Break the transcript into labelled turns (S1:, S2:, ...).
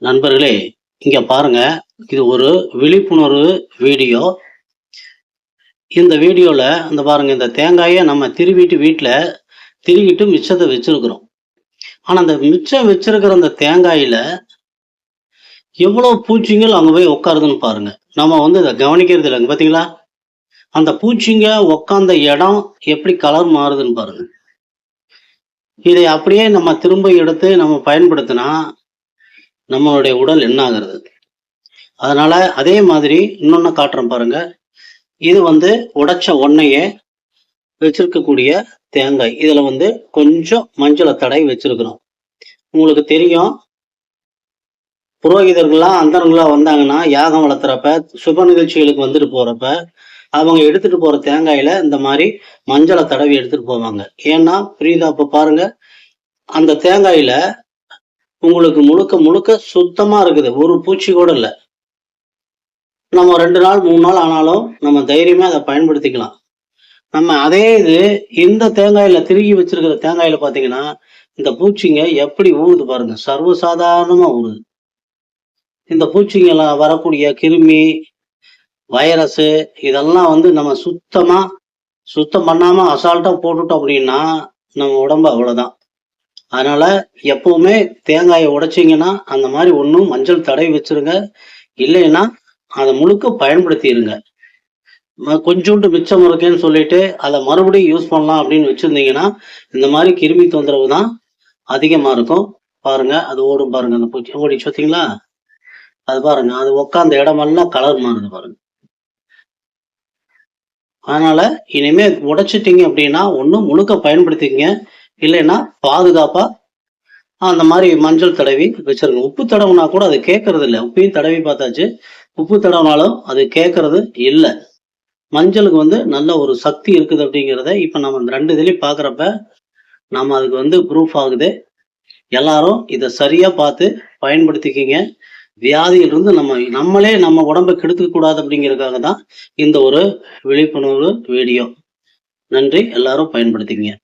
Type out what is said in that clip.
S1: நண்பர்களே, இங்க பாருங்க. இது ஒரு விழிப்புணர்வு வீடியோ. இந்த வீடியோல இந்த பாருங்க, இந்த தேங்காய நம்ம திருவிட்டு வீட்ல திருவிட்டு மிச்சத்த வச்சிருக்கிறோம். ஆனா, அந்த மிச்சம் வச்சிருக்கிற அந்த தேங்காயில எவ்வளோ பூச்சிங்கள் அங்க போய் உட்காருதுன்னு பாருங்க. நம்ம இத கவனிக்கிறது இல்லங்க பார்த்தீங்களா? அந்த பூச்சிங்க உட்கார்ந்த இடம் எப்படி கலர் மாறுதுன்னு பாருங்க. இதை அப்படியே நம்ம திரும்ப எடுத்து நம்ம பயன்படுத்தினா, நம்மளுடைய உடல் என்ன ஆகுறது? அதனால அதே மாதிரி இன்னொன்னு காட்டுறேன் பாருங்க. இது உடைச்ச ஒன்னைய வச்சிருக்கக்கூடிய தேங்காய். இதுல கொஞ்சம் மஞ்சள தடவி வச்சிருக்கிறோம். உங்களுக்கு தெரியும், புரோகிதர்கள்லாம், அந்தணர்கள்லாம் வந்தாங்கன்னா, யாகம் வளர்த்துறப்ப, சுப நிகழ்ச்சிகளுக்கு வந்துட்டு போறப்ப, அவங்க எடுத்துட்டு போற தேங்காயில இந்த மாரி மஞ்சள தடவி எடுத்துட்டு போவாங்க. ஏன்னா, புரியுதா? இப்ப பாருங்க, அந்த தேங்காயில உங்களுக்கு முழுக்க முழுக்க சுத்தமா இருக்குது. ஒரு பூச்சி கூட இல்ல. நம்ம 2 நாள், 3 நாள் ஆனாலும் நம்ம தைரியமா அத பயன்படுத்திக்கலாம். நம்ம அதே இந்த தேங்காயில திருகி வச்சிருக்கிற தேங்காயில பார்த்தீங்கன்னா, இந்த பூச்சிங்க எப்படி ஊவுது பாருங்க. சர்வசாதாரணமா ஊறுது. இந்த பூச்சிங்கலாம் வரக்கூடிய கிருமி, வைரஸு இதெல்லாம் நம்ம சுத்தம் பண்ணாம அசால்ட்டா போட்டுட்டோம் அப்படின்னா, நம்ம உடம்பு அவ்வளோதான். அதனால எப்பவுமே தேங்காய உடைச்சீங்கன்னா, அந்த மாரி ஒண்ணும் மஞ்சள் தடவி வச்சுருங்க. இல்லைன்னா, அத முழுக்க பயன்படுத்திருங்க. கொஞ்சூண்டு மிச்சம் இருக்கேன்னு சொல்லிட்டு, அத மறுபடியும் யூஸ் பண்ணலாம் அப்படின்னு வச்சிருந்தீங்கன்னா, இந்த மாரி கிருமி தொந்தரவு தான் அதிகமா இருக்கும். பாருங்க, அது ஓடும் பாருங்க அந்த பூச்சி. ஓடிச்சு பார்த்தீங்களா? அது பாருங்க. அது உட்காந்த இடமெல்லாம் கலர் மாறுது பாருங்க. அதனால இனிமே உடைச்சுட்டீங்க அப்படின்னா, ஒண்ணு முழுக்க பயன்படுத்திக்கங்க. இல்லைன்னா பாதுகாப்பா அந்த மாரி மஞ்சள் தடவி வச்சிருங்க. உப்பு தடவுனா கூட அது கேட்கறது இல்ல. உப்பையும் தடவி பார்த்தாச்சு. உப்பு தடவுனாலும் அது கேட்கறது இல்ல. மஞ்சளுக்கு நல்ல ஒரு சக்தி இருக்குது அப்படிங்கிறத இப்ப நம்ம இந்த 2 இதுலயும் பார்க்குறப்ப, நாம அதுக்கு ப்ரூஃப் ஆகுது. எல்லாரும் இத சரியா பார்த்து பயன்படுத்திக்கங்க. வியாதியிலிருந்து நம்மளே நம்ம உடம்ப கெடுத்துக்க கூடாது அப்படிங்கிறதுக்காக தான் இந்த ஒரு விழிப்புணர்வு வீடியோ. நன்றி. எல்லாரும் பயன்படுத்திக்கங்க.